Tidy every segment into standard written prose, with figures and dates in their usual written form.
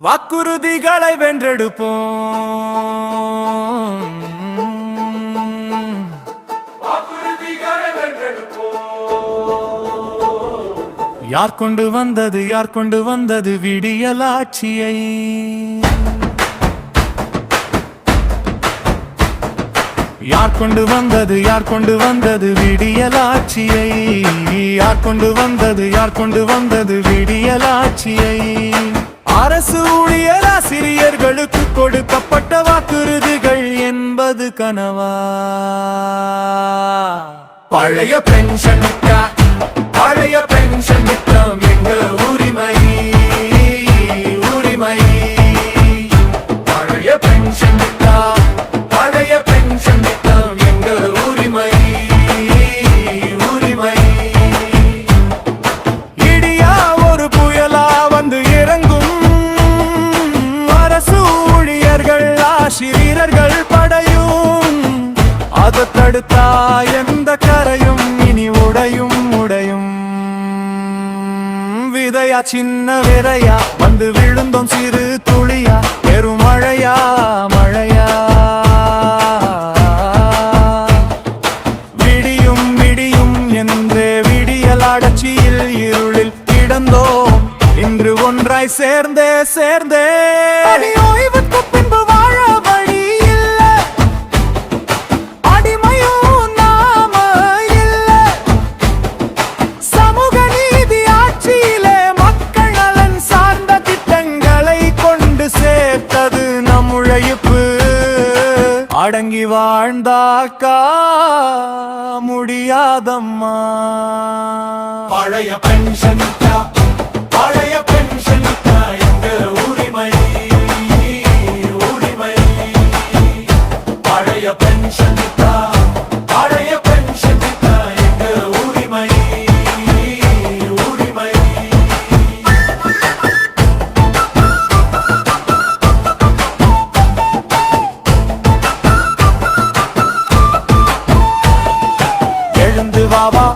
வாக்குறுதிகளை வென்றெடுப்போம். யார் கொண்டு வந்தது விடியலாட்சியை? யார் கொண்டு வந்தது விடியலாட்சியை? யார் கொண்டு வந்தது விடியலாட்சியை? அரசு ஊழியர் ஆசிரியர்களுக்கு கொடுக்கப்பட்ட வாக்குறுதிகள் என்பது கனவா? பழைய பென்ஷன் திட்டம் எங்க உரிமை? பழைய பென்ஷன் திட்டம் எங்க உரிமை? இடியா ஒரு புயலா வந்து இறங்கும் அரசு ஊழியர்கள் ஆசிரியர்கள் படையும். அதை தடுத்தா எந்த கரையும் இனி உடையும். விதையா சின்ன விதையா வந்து விழுந்தோம் சிறு துளியா, பெருமழையா மழையா? விடியும் என்றே விடியலாட்சியில் இருளில் கிடந்தோம். இன்று ஒன்றாய் சேர்ந்தே ஓய்வுக்கு பின்பு வாழ வழி இல்ல, அடிமையும் நாம இல்ல. சமூக நீதி ஆட்சியிலே மக்கள் நலன் சார்ந்த திட்டங்களை கொண்டு சேர்த்தது நம் உழைப்பு. அடங்கி வாழ்ந்தாக்கா முடியாதம்மா. பழைய பென்ஷன் எங்க உரிமை? பழைய பென்ஷன் எங்க உரிமை? எழுந்து வாவா,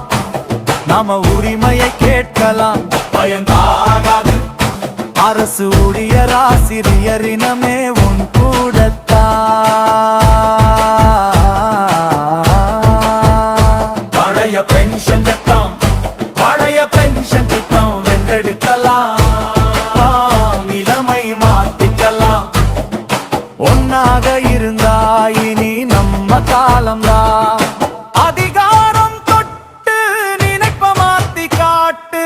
நாம உரிமையை கேட்கலாம். பயந்தாகாது அரசு ஊழியர் ஆசிரியர் இனமே உன் கூடத்தான். பழைய பென்ஷன் திட்டம் வென்றெடுக்கலாம். நிலைமை மாத்திக்கலாம். ஒன்னாக இருந்தா இனி நம்ம காலம்தான். அதிகாரம் தொட்டு நினைப்ப மாத்தி காட்டு.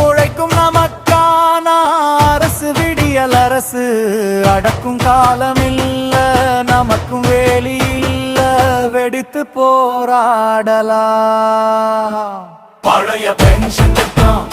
உழைக்கும் நமக்கான அரசு விடியல் அரசு. அடக்கும் காலம் இல்ல, நமக்கும் வேலி இல்ல. வெடித்து போராடலாம். பழைய பென்ஷன் திட்டம்